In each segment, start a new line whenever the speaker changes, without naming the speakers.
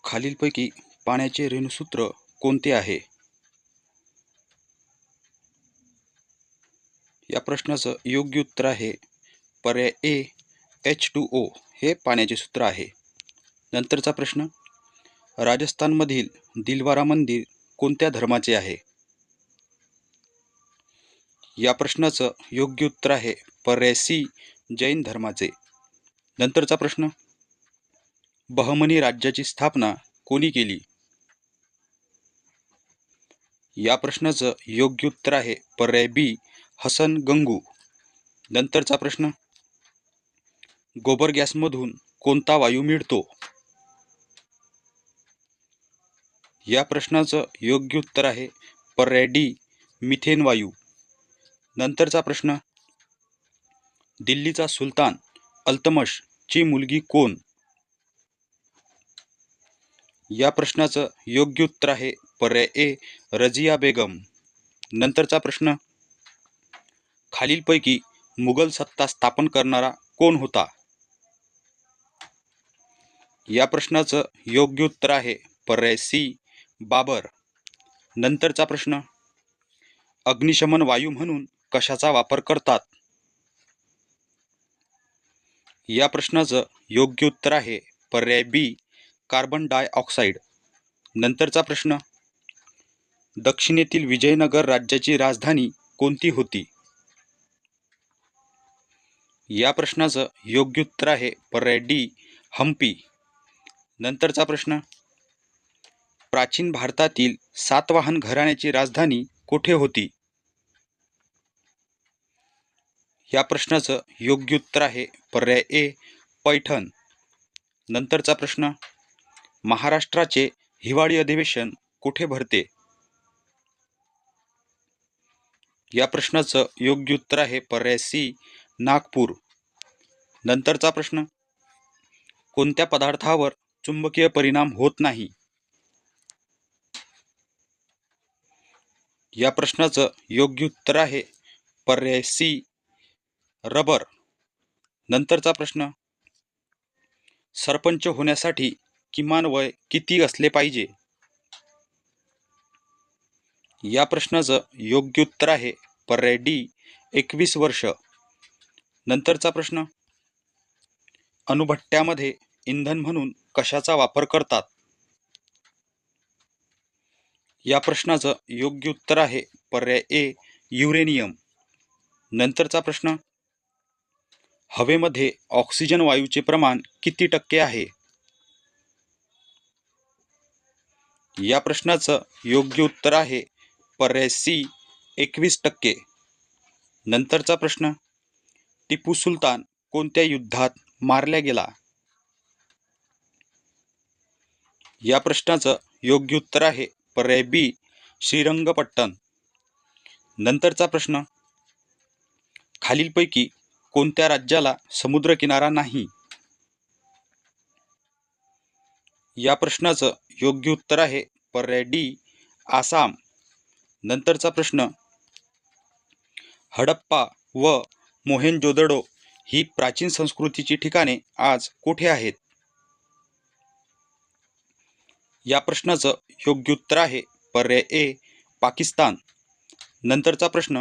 खालीलपैकी पाण्याचे रेणुसूत्र कोणते आहे? या प्रश्नाचं योग्य उत्तर आहे पर्याय ए H2O हे पाण्याचे सूत्र आहे. नंतरचा प्रश्न, राजस्थानमधील दिलवारा मंदिर कोणत्या धर्माचे आहे? या प्रश्नाचं योग्य उत्तर आहे पर्याय सी जैन धर्माचे. नंतरचा प्रश्न, बहमनी राज्याची स्थापना कोणी केली? या प्रश्नाचं योग्य उत्तर आहे पर्याय बी हसन गंगू. नंतरचा प्रश्न, गोबर गॅसमधून कोणता वायू मिळतो? या प्रश्नाचं योग्य उत्तर आहे पर्याय डी मिथेन वायू. नंतरचा प्रश्न, दिल्लीचा सुलतान अल्तमश ची मुलगी कोण? या प्रश्नाचं योग्य उत्तर आहे पर्याय ए रजिया बेगम. नंतरचा प्रश्न, खालीलपैकी मुघल सत्ता स्थापन करणारा कोण होता? या प्रश्नाचं योग्य उत्तर आहे पर्याय सी बाबर. नंतरचा प्रश्न, अग्निशमन वायू म्हणून कशाचा वापर करतात? या प्रश्नाचं योग्य उत्तर आहे पर्याय बी कार्बन डायऑक्साईड. नंतरचा प्रश्न, दक्षिणेतील विजयनगर राज्याची राजधानी कोणती होती? या प्रश्नाचं योग्य उत्तर आहे पर्याय डी हम्पी. नंतरचा प्रश्न, प्राचीन भारतातील सातवाहन घराण्याची राजधानी कोठे होती? या प्रश्नाचं योग्य उत्तर आहे पर्याय ए पैठण. नंतरचा प्रश्न, महाराष्ट्राचे हिवाळी अधिवेशन कुठे भरते? या प्रश्नाचं योग्य उत्तर आहे पर्याय सी नागपूर. नंतरचा प्रश्न, कोणत्या पदार्थावर चुंबकीय परिणाम होत नाही? या प्रश्नाचं योग्य उत्तर आहे पर्याय सी रबर. नंतरचा प्रश्न, सरपंच होण्यासाठी किमान वय किती असले पाहिजे? या प्रश्नाचं योग्य उत्तर आहे पर्याय डी 21 वर्ष. नंतरचा प्रश्न, अणुभट्ट्यामध्ये इंधन म्हणून कशाचा वापर करतात? या प्रश्नाचं योग्य उत्तर आहे पर्याय ए युरेनियम. नंतरचा प्रश्न, हवेमध्ये ऑक्सिजन वायूचे प्रमाण किती टक्के आहे? या प्रश्नाचं योग्य उत्तर आहे पर्याय सी 21%. नंतरचा प्रश्न, टिपू सुलतान कोणत्या युद्धात मारला गेला? या प्रश्नाचं योग्य उत्तर आहे पर्याय बी श्रीरंगपट्टण. नंतरचा प्रश्न, खालीलपैकी कोणत्या राज्याला समुद्रकिनारा नाही? या प्रश्नाचं योग्य उत्तर आहे पर्याय डी आसाम. नंतरचा प्रश्न, हडप्पा व मोहेंजोदडो ही प्राचीन संस्कृतीची ठिकाणे आज कुठे आहेत? या प्रश्नाचं योग्य उत्तर आहे पर्याय ए पाकिस्तान. नंतरचा प्रश्न,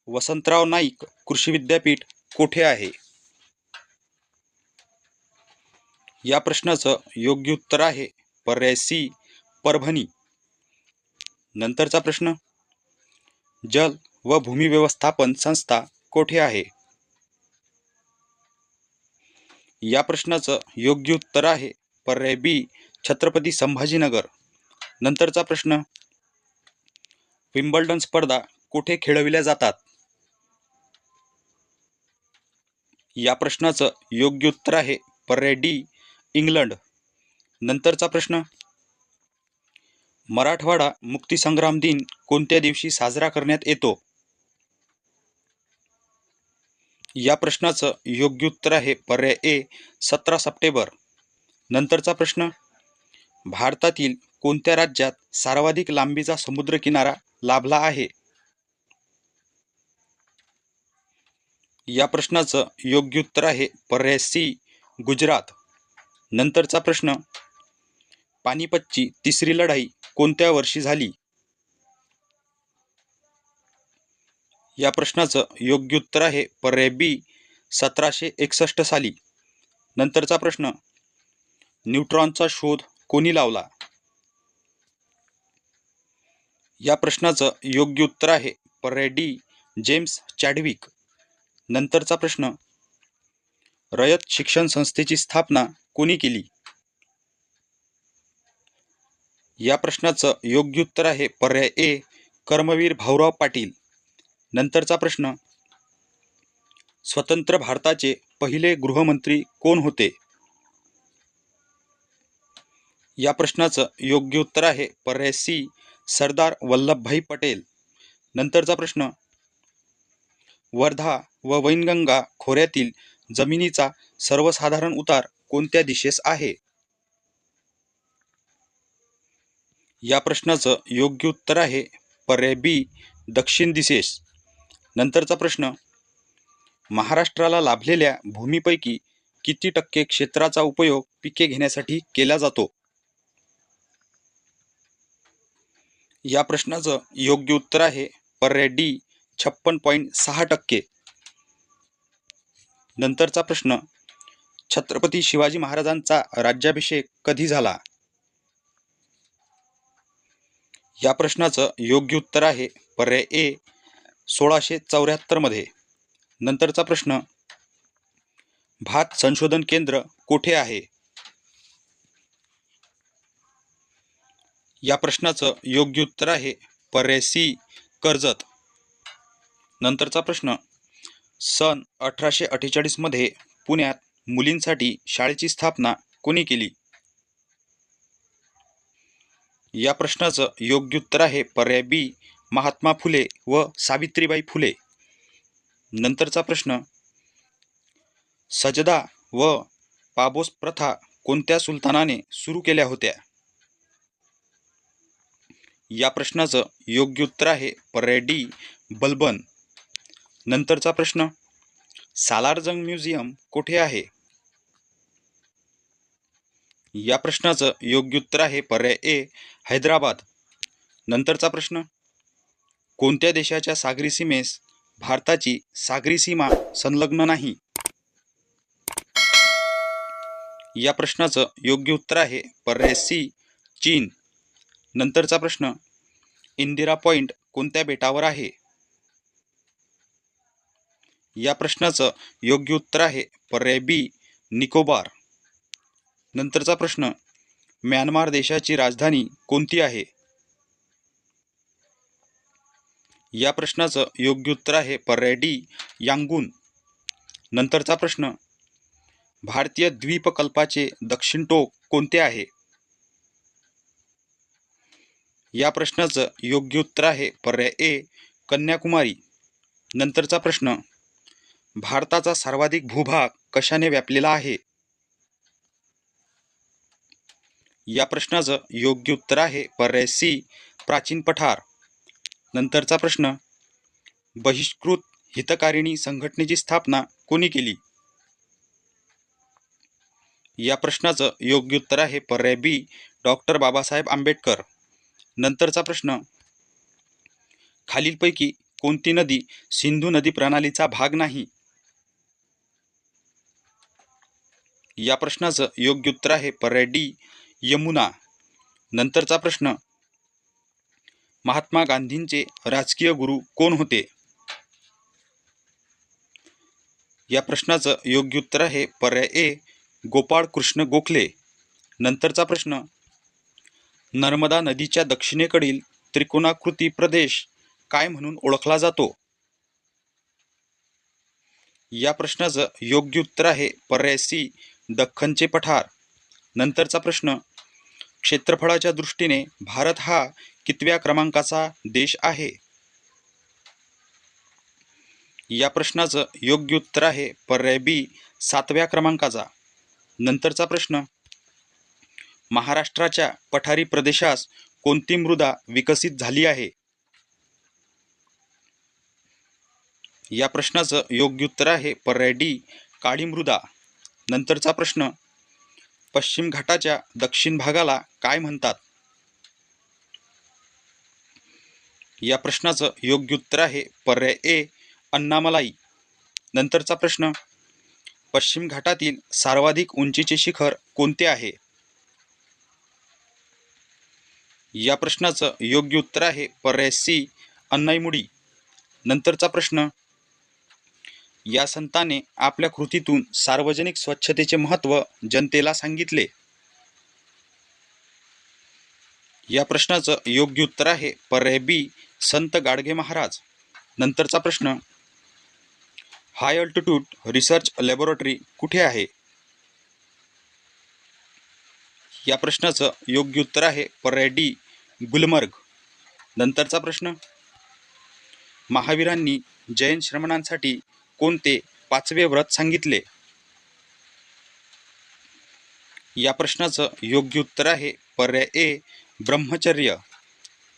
वसंतराव नाईक कृषी विद्यापीठ कोठे आहे? या प्रश्नाचं योग्य उत्तर आहे पर्याय सी परभणी. नंतरचा प्रश्न, जल व भूमी व्यवस्थापन संस्था कोठे आहे? या प्रश्नाचं योग्य उत्तर आहे पर्याय बी छत्रपती संभाजीनगर. नंतरचा प्रश्न, विम्बल्डन स्पर्धा कुठे खेळविल्या जातात? या प्रश्नाचं योग्य उत्तर आहे पर्याय डी इंग्लंड. नंतरचा प्रश्न, मराठवाडा मुक्तीसंग्राम दिन कोणत्या दिवशी साजरा करण्यात येतो? या प्रश्नाचं योग्य उत्तर आहे पर्याय ए 17 सप्टेंबर. नंतरचा प्रश्न, भारतातील कोणत्या राज्यात सर्वाधिक लांबीचा समुद्रकिनारा लाभला आहे? या प्रश्नाचं योग्य उत्तर आहे पर्याय सी गुजरात. नंतरचा प्रश्न, पानिपतची तिसरी लढाई कोणत्या वर्षी झाली? या प्रश्नाचं योग्य उत्तर आहे पर्याय बी 1761 साली. नंतरचा प्रश्न, न्यूट्रॉनचा शोध कोणी लावला? या प्रश्नाचं योग्य उत्तर आहे पर्याय डी जेम्स चॅडविक. नंतरचा प्रश्न, रयत शिक्षण संस्थेची स्थापना कोणी केली? या प्रश्नाचं योग्य उत्तर आहे पर्याय ए कर्मवीर भाऊराव पाटील. नंतरचा प्रश्न, स्वतंत्र भारताचे पहिले गृहमंत्री कोण होते? या प्रश्नाचं योग्य उत्तर आहे पर्याय सी सरदार वल्लभभाई पटेल. नंतरचा प्रश्न, वर्धा व वैनगंगा खोऱ्यातील जमिनीचा सर्वसाधारण उतार कोणत्या दिशेस आहे? या प्रश्नाचं योग्य उत्तर आहे पर्याय बी दक्षिण दिशेस. नंतरचा प्रश्न, महाराष्ट्राला लाभलेल्या भूमीपैकी किती टक्के क्षेत्राचा उपयोग पिके घेण्यासाठी केला जातो? या प्रश्नाचं योग्य उत्तर आहे पर्याय डी 56.6%. नंतरचा प्रश्न, छत्रपती शिवाजी महाराजांचा राज्याभिषेक कधी झाला? या प्रश्नाचं योग्य उत्तर आहे पर्याय ए 1674 मध्ये. नंतरचा प्रश्न, भात संशोधन केंद्र कोठे आहे? या प्रश्नाचं योग्य उत्तर आहे पर्याय सी कर्जत. नंतरचा प्रश्न, सन 1848 मध्ये पुण्यात मुलींसाठी शाळेची स्थापना कोणी केली? या प्रश्नाचं योग्य उत्तर आहे पर्याय बी महात्मा फुले व सावित्रीबाई फुले. नंतरचा प्रश्न, सजदा व पाबोस प्रथा कोणत्या सुलतानाने सुरू केल्या होत्या? या प्रश्नाचं योग्य उत्तर आहे पर्याय डी बलबन. नंतरचा प्रश्न, सालारजंग म्युझियम कोठे आहे? या प्रश्नाचं योग्य उत्तर आहे पर्याय ए हैदराबाद. नंतरचा प्रश्न, कोणत्या देशाच्या सागरी सीमेस भारताची सागरी सीमा संलग्न नाही? या प्रश्नाचं योग्य उत्तर आहे पर्याय सी चीन. नंतरचा प्रश्न, इंदिरा पॉइंट कोणत्या बेटावर आहे? या प्रश्नाचं योग्य उत्तर आहे पर्याय बी निकोबार. नंतरचा प्रश्न, म्यानमार देशाची राजधानी कोणती आहे? या प्रश्नाचं योग्य उत्तर आहे पर्याय डी यांगून. नंतरचा प्रश्न, भारतीय द्वीपकल्पाचे दक्षिण टोक कोणते आहे? या प्रश्नाचं योग्य उत्तर आहे पर्याय ए कन्याकुमारी. नंतरचा प्रश्न, भारताचा सर्वाधिक भूभाग कशाने व्यापलेला आहे? या प्रश्नाचं योग्य उत्तर आहे पर्याय सी प्राचीन पठार. नंतरचा प्रश्न, बहिष्कृत हितकारिणी संघटनेची स्थापना कोणी केली? या प्रश्नाचं योग्य उत्तर आहे पर्याय बी डॉक्टर बाबासाहेब आंबेडकर. नंतरचा प्रश्न, खालीलपैकी कोणती नदी सिंधू नदी प्रणालीचा भाग नाही? या प्रश्नाचं योग्य उत्तर आहे पर्याय डी यमुना. नंतरचा प्रश्न, महात्मा गांधींचे राजकीय गुरु कोण होते? या प्रश्नाचं योग्य उत्तर आहे पर्याय ए गोपाळ कृष्ण गोखले. नंतरचा प्रश्न, नर्मदा नदीच्या दक्षिणेकडील त्रिकोणाकृती प्रदेश काय म्हणून ओळखला जातो? या प्रश्नाचं योग्य उत्तर आहे पर्याय सी दख्खनचे पठार. नंतरचा प्रश्न, क्षेत्रफळाच्या दृष्टीने भारत हा कितव्या क्रमांकाचा देश आहे? या प्रश्नाचं योग्य उत्तर आहे पर्याय बी 7व्या क्रमांकाचा. नंतरचा प्रश्न, महाराष्ट्राच्या पठारी प्रदेशास कोणती मृदा विकसित झाली आहे? या प्रश्नाचं योग्य उत्तर आहे पर्याय डी काळी मृदा. नंतरचा प्रश्न, पश्चिम घाटाच्या दक्षिण भागाला काय म्हणतात? या प्रश्नाचं योग्य उत्तर आहे पर्याय ए अण्णामलाई. नंतरचा प्रश्न, पश्चिम घाटातील सर्वाधिक उंचीचे शिखर कोणते आहे? या प्रश्नाचं योग्य उत्तर आहे पर्याय सी अण्णाईमुडी. नंतरचा प्रश्न, या संताने आपल्या कृतीतून सार्वजनिक स्वच्छतेचे महत्त्व जनतेला सांगितले. या प्रश्नाचं योग्य उत्तर आहे पर्याय बी संत गाडगे महाराज. नंतरचा प्रश्न, हाय अल्टिट्यूड रिसर्च लॅबोरेटरी कुठे आहे? या प्रश्नाचं योग्य उत्तर आहे पर्याय डी गुलमर्ग. नंतरचा प्रश्न, महावीरांनी जैन श्रमणांसाठी कोणते 5वे व्रत सांगितले? या प्रश्नाचं योग्य उत्तर आहे पर्याय ए ब्रह्मचर्य.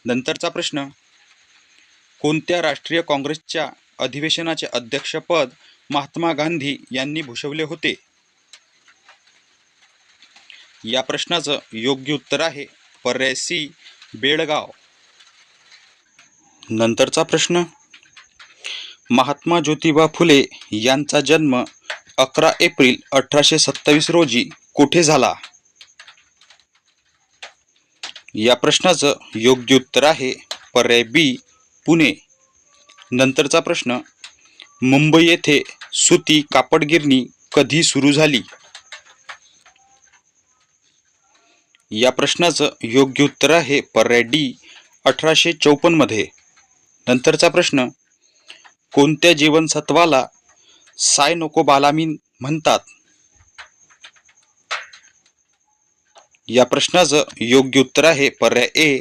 नंतरचा प्रश्न, कोणत्या राष्ट्रीय काँग्रेसच्या अधिवेशनाचे अध्यक्षपद महात्मा गांधी यांनी भूषवले होते? या प्रश्नाचं योग्य उत्तर आहे पर्याय सी बेळगाव. नंतरचा प्रश्न, महात्मा ज्योतिबा फुले यांचा जन्म 11 एप्रिल 1827 रोजी कुठे झाला? या प्रश्नाचं योग्य उत्तर आहे पर्याय बी पुणे. नंतरचा प्रश्न, मुंबई येथे सुती कापड गिरणी कधी सुरू झाली? या प्रश्नाचं योग्य उत्तर आहे पर्याय डी 1854 मध्ये. नंतरचा प्रश्न, कोणत्या जीवनसत्वाला सायनोकोबालामिन म्हणतात? या प्रश्नाचं योग्य उत्तर आहे पर्याय ए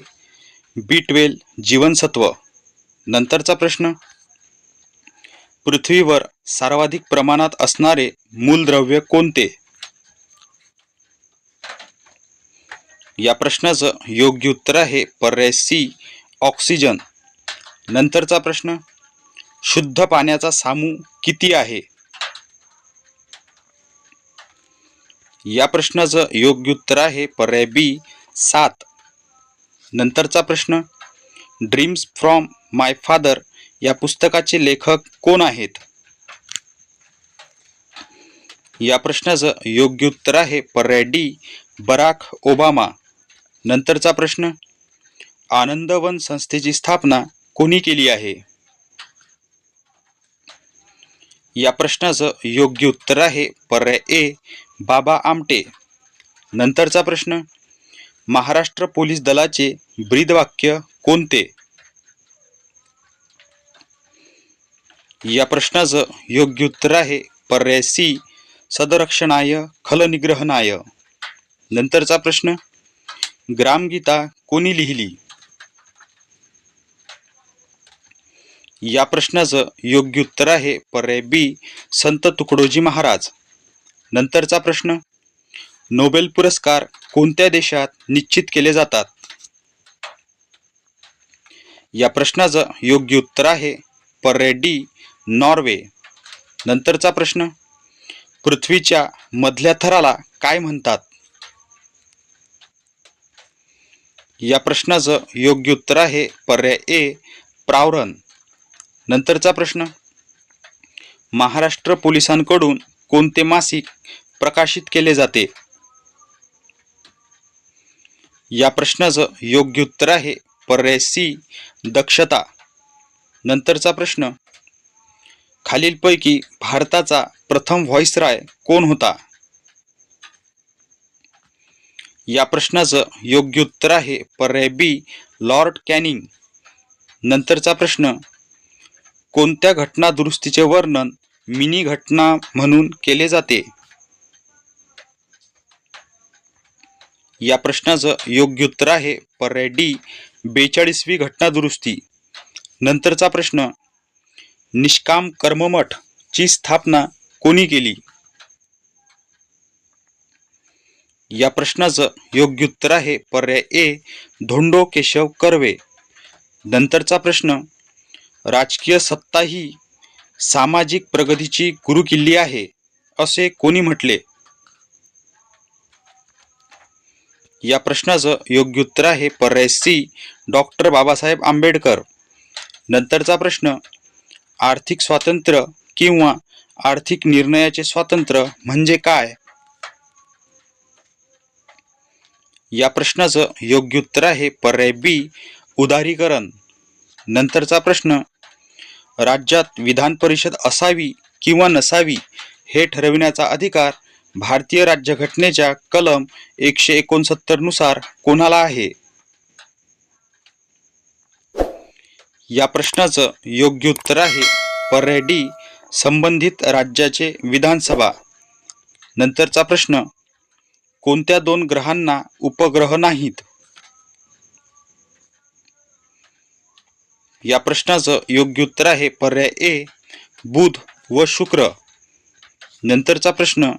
B12 जीवनसत्व. नंतरचा प्रश्न, पृथ्वीवर सर्वाधिक प्रमाणात असणारे मूलद्रव्य कोणते? या प्रश्नाचं योग्य उत्तर आहे पर्याय सी ऑक्सिजन. नंतरचा प्रश्न, शुद्ध पाण्याचा सामू किती आहे? या प्रश्नाचं योग्य उत्तर आहे पर्याय बी 7. नंतरचा प्रश्न, ड्रीम्स फ्रॉम माय फादर या पुस्तकाचे लेखक कोण आहेत? या प्रश्नाचं योग्य उत्तर आहे पर्याय डी बराक ओबामा. नंतरचा प्रश्न, आनंदवन संस्थेची स्थापना कोणी केली आहे? या प्रश्नाचं योग्य उत्तर आहे पर्याय ए बाबा आमटे. नंतरचा प्रश्न, महाराष्ट्र पोलीस दलाचे ब्रीदवाक्य कोणते? या प्रश्नाचं योग्य उत्तर आहे पर्याय सी सदरक्षणाय खलनिग्रहणाय. नंतरचा प्रश्न, ग्रामगीता कोणी लिहिली? या प्रश्नाचं योग्य उत्तर आहे पर्याय बी संत तुकडोजी महाराज. नंतरचा प्रश्न, नोबेल पुरस्कार कोणत्या देशात निश्चित केले जातात? या प्रश्नाचं योग्य उत्तर आहे पर्याय डी नॉर्वे. नंतरचा प्रश्न, पृथ्वीच्या मधल्या थराला काय म्हणतात? या प्रश्नाचं योग्य उत्तर आहे पर्याय ए प्रावरण. नंतरचा प्रश्न, महाराष्ट्र पोलिसांकडून कोणते मासिक प्रकाशित केले जाते? या प्रश्नाचं योग्य उत्तर आहे पर्याय सी दक्षता. नंतरचा प्रश्न, खालीलपैकी भारताचा प्रथम व्हाईसरॉय कोण होता? या प्रश्नाचं योग्य उत्तर आहे पर्याय बी लॉर्ड कॅनिंग. नंतरचा प्रश्न, कोणत्या घटना दुरुस्तीचे वर्णन मिनी घटना म्हणून केले जाते? या प्रश्नाचं योग्य उत्तर आहे पर्याय डी 42वी घटना दुरुस्ती. नंतरचा प्रश्न, निष्काम कर्ममठ ची स्थापना कोणी केली? या प्रश्नाचं योग्य उत्तर आहे पर्याय ए धोंडो केशव कर्वे. नंतरचा प्रश्न, राजकीय सत्ता ही सामाजिक प्रगतीची गुरुकिल्ली आहे असे कोणी म्हटले? या प्रश्नाचं योग्य उत्तर आहे पर्याय सी डॉक्टर बाबासाहेब आंबेडकर. नंतरचा प्रश्न, आर्थिक स्वातंत्र्य किंवा आर्थिक निर्णयाचे स्वातंत्र्य म्हणजे काय? या प्रश्नाचं योग्य उत्तर आहे पर्याय बी उदारीकरण. नंतरचा प्रश्न, राज्यात विधान परिषद असावी किंवा नसावी हे ठरविण्याचा अधिकार भारतीय राज्यघटनेच्या कलम 169 नुसार कोणाला आहे? या प्रश्नाचं योग्य उत्तर आहे पर्याय डी संबंधित राज्याचे विधानसभा. नंतरचा प्रश्न, कोणत्या दोन ग्रहांना उपग्रह नाहीत? या प्रश्नाचं योग्य उत्तर आहे पर्याय ए बुध व शुक्र. नंतरचा प्रश्न,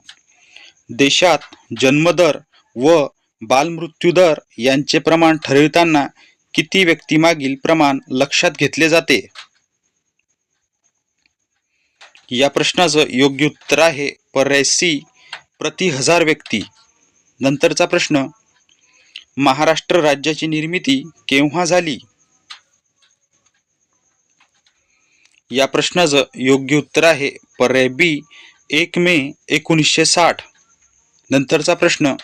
देशात जन्मदर व बालमृत्यूदर यांचे प्रमाण ठरविताना किती व्यक्तीमागील प्रमाण लक्षात घेतले जाते? या प्रश्नाचं योग्य उत्तर आहे पर्याय सी प्रति 1000 व्यक्ती. नंतरचा प्रश्न, महाराष्ट्र राज्याची निर्मिती केव्हा झाली? या प्रश्नाचं योग्य उत्तर आहे पर्याय बी 1 मे 1960. नंतरचा प्रश्न,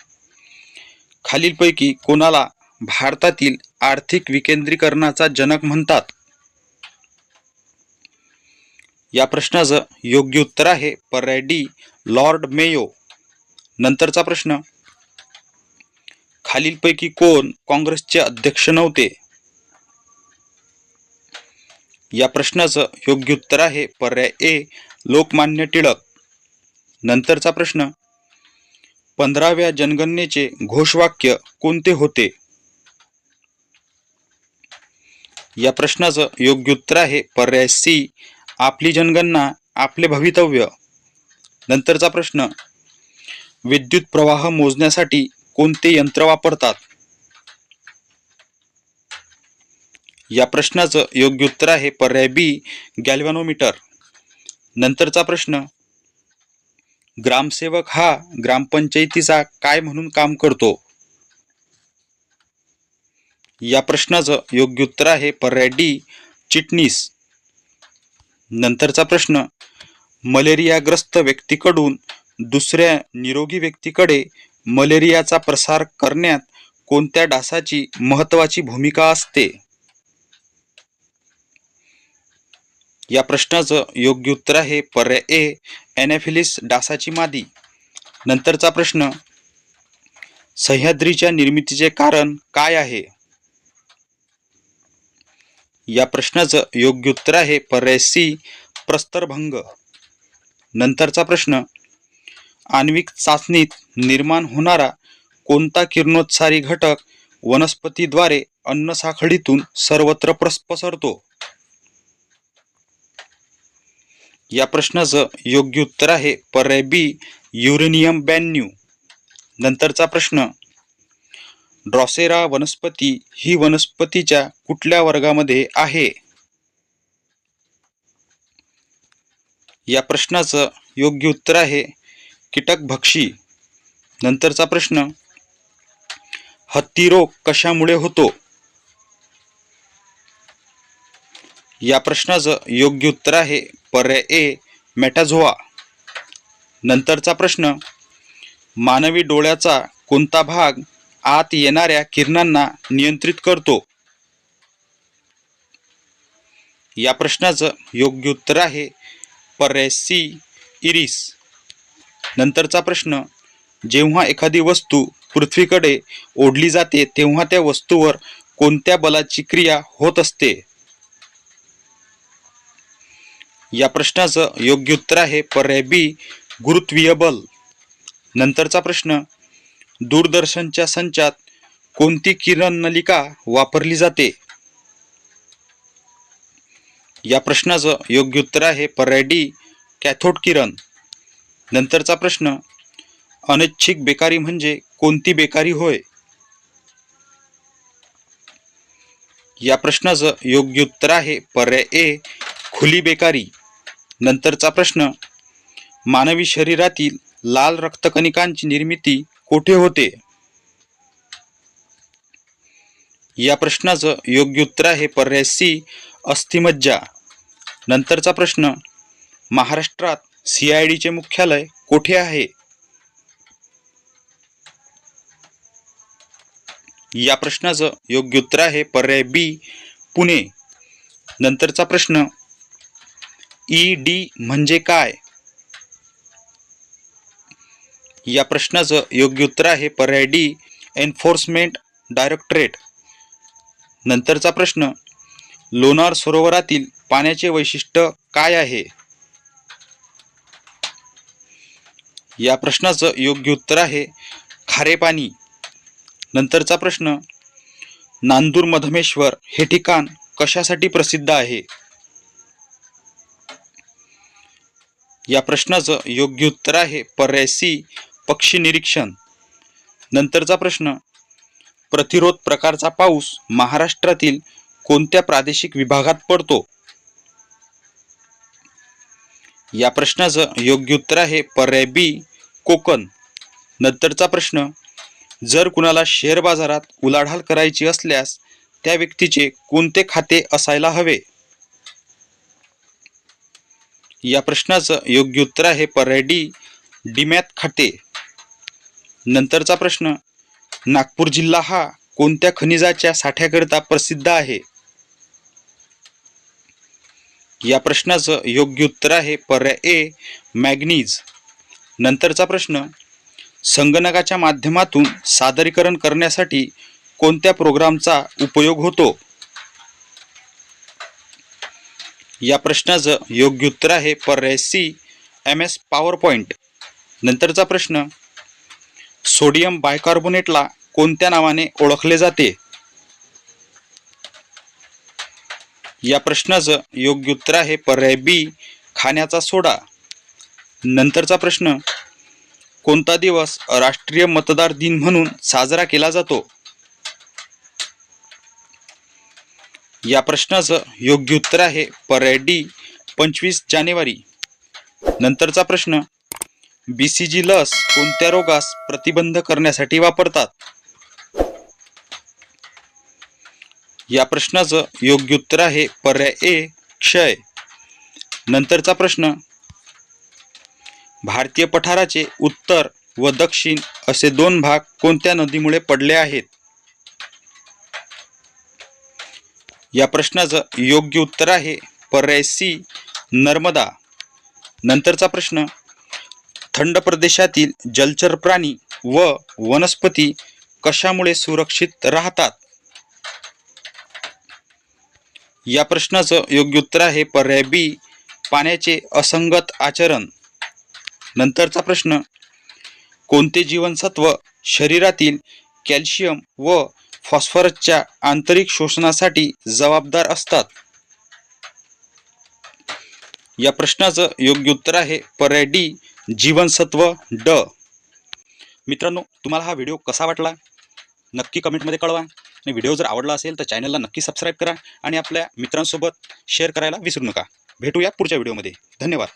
खालीलपैकी कोणाला भारतातील आर्थिक विकेंद्रीकरणाचा जनक म्हणतात? या प्रश्नाचं योग्य उत्तर आहे पर्याय डी लॉर्ड मेयो. नंतरचा प्रश्न, खालीलपैकी कोण काँग्रेसचे अध्यक्ष नव्हते? या प्रश्नाचं योग्य उत्तर आहे पर्याय ए लोकमान्य टिळक. नंतरचा प्रश्न, 15व्या जनगणनेचे घोषवाक्य कोणते होते? या प्रश्नाचं योग्य उत्तर आहे पर्याय सी आपली जनगणना आपले भवितव्य. नंतरचा प्रश्न, विद्युत प्रवाह मोजण्यासाठी कोणते यंत्र वापरतात? या प्रश्नाचं योग्य उत्तर आहे पर्याय बी गॅल्व्हॅनोमीटर. नंतरचा प्रश्न, ग्रामसेवक हा ग्रामपंचायतीचा काय म्हणून काम करतो? या प्रश्नाचं योग्य उत्तर आहे पर्याय डी चिटणीस. नंतरचा प्रश्न, मलेरियाग्रस्त व्यक्तीकडून दुसऱ्या निरोगी व्यक्तीकडे मलेरियाचा प्रसार करण्यात कोणत्या डासाची महत्त्वाची भूमिका असते? या प्रश्नाचं योग्य उत्तर आहे पर्याय ए एनाफिलिस डासाची मादी. नंतरचा प्रश्न, सह्याद्रीच्या निर्मितीचे कारण काय आहे? या प्रश्नाचं योग्य उत्तर आहे पर्याय सी प्रस्तरभंग. नंतरचा प्रश्न, आण्विक चाचणीत निर्माण होणारा कोणता किरणोत्सारी घटक वनस्पतीद्वारे अन्नसाखळीतून सर्वत्र पसरतो? या प्रश्नाचं योग्य उत्तर आहे पर्याय बी युरेनियम 92. नंतरचा प्रश्न, ड्रॉसेरा वनस्पती ही वनस्पतीच्या कुठल्या वर्गामध्ये आहे? या प्रश्नाचं योग्य उत्तर आहे कीटकभक्षी. नंतरचा प्रश्न, हत्तीरोग कशामुळे होतो? या प्रश्नाचं योग्य उत्तर आहे पर्याय ए मेटाझोआ. नंतरचा प्रश्न, मानवी डोळ्याचा कोणता भाग आत येणाऱ्या किरणांना नियंत्रित करतो? या प्रश्नाचं योग्य उत्तर आहे पर्याय सी इरिस. नंतरचा प्रश्न, जेव्हा एखादी वस्तू पृथ्वीकडे ओढली जाते तेव्हा त्या वस्तूवर कोणत्या बलाची क्रिया होत असते? या प्रश्नाचं योग्य उत्तर आहे पर्याय बी गुरुत्वीय बल. नंतरचा प्रश्न, दूरदर्शनच्या संचात कोणती किरण नलिका वापरली जाते? या प्रश्नाचं योग्य उत्तर आहे पर्याय डी कॅथोड किरण. नंतरचा प्रश्न, अनैच्छिक बेकारी म्हणजे कोणती बेकारी होय? या प्रश्नाचं योग्य उत्तर आहे पर्याय ए खुली बेकारी. नंतरचा प्रश्न, मानवी शरीरातील लाल रक्तकणिकांची निर्मिती कोठे होते? या प्रश्नाचं योग्य उत्तर आहे पर्याय सी, अस्थिमज्जा. नंतरचा प्रश्न, महाराष्ट्रात CIDचे मुख्यालय कोठे आहे? या प्रश्नाचं योग्य उत्तर आहे पर्याय बी, पुणे. नंतरचा प्रश्न, ED म्हणजे काय? या प्रश्नाचं योग्य उत्तर आहे पर्याय डी, एन्फोर्समेंट डायरेक्टरेट. नंतरचा प्रश्न, लोणार सरोवरातील पाण्याचे वैशिष्ट्य काय आहे? या प्रश्नाचं योग्य उत्तर आहे खारे पाणी. नंतरचा प्रश्न, नांदूर मधमेश्वर हे ठिकाण कशासाठी प्रसिद्ध आहे? या प्रश्नाचं योग्य उत्तर आहे पर्याय सी, पक्षी निरीक्षण. नंतरचा प्रश्न, प्रतिरोध प्रकारचा पाऊस महाराष्ट्रातील कोणत्या प्रादेशिक विभागात पडतो? या प्रश्नाचं योग्य उत्तर आहे पर्याय बी, कोकण. नंतरचा प्रश्न, जर कुणाला शेअर बाजारात उलाढाल करायची असल्यास त्या व्यक्तीचे कोणते खाते असायला हवे? या प्रश्नाचं योग्य उत्तर आहे पर्याय डी, डीमॅट खाते. नंतरचा प्रश्न, नागपूर जिल्हा हा कोणत्या खनिजाच्या साठ्याकरिता प्रसिद्ध आहे? या प्रश्नाचं योग्य उत्तर आहे पर्याय ए, मॅग्नीज. नंतरचा प्रश्न, संगणकाच्या माध्यमातून सादरीकरण करण्यासाठी कोणत्या प्रोग्रामचा उपयोग होतो? या प्रश्नाचं योग्य उत्तर आहे पर्याय सी, MS PowerPoint. नंतरचा प्रश्न, सोडियम बायकार्बोनेटला कोणत्या नावाने ओळखले जाते? या प्रश्नाचं योग्य उत्तर आहे पर्याय बी, खाण्याचा सोडा. नंतरचा प्रश्न, कोणता दिवस राष्ट्रीय मतदार दिन म्हणून साजरा केला जातो? या प्रश्नाचं योग्य उत्तर आहे पर्याय डी, 25 जानेवारी. नंतरचा प्रश्न, BCG लस कोणत्या रोगास प्रतिबंध करण्यासाठी वापरतात? या प्रश्नाचं योग्य उत्तर आहे पर्याय ए, क्षय. नंतरचा प्रश्न, भारतीय पठाराचे उत्तर व दक्षिण असे दोन भाग कोणत्या नदीमुळे पडले आहेत? या प्रश्नाचं योग्य उत्तर आहे पर्याय सी, नर्मदा. नंतरचा प्रश्न, थंड प्रदेशातील जलचर प्राणी व वनस्पती कशामुळे सुरक्षित राहतात? या प्रश्नाचं योग्य उत्तर आहे पर्याय बी, पाण्याचे असंगत आचरण. नंतरचा प्रश्न, कोणते जीवनसत्व शरीरातील कॅल्शियम व फॉस्फरसच्या आंतरिक शोषणासाठी जबाबदार असतात? या प्रश्नाचं योग्य उत्तर आहे पर्याय डी, जीवनसत्व ड. मित्रांनो, तुम्हाला हा व्हिडिओ कसा वाटला नक्की कमेंटमध्ये कळवा. आणि व्हिडिओ जर आवडला असेल तर चॅनलला नक्की सबस्क्राईब करा आणि आपल्या मित्रांसोबत शेअर करायला विसरू नका. भेटूया पुढच्या व्हिडिओमध्ये. धन्यवाद.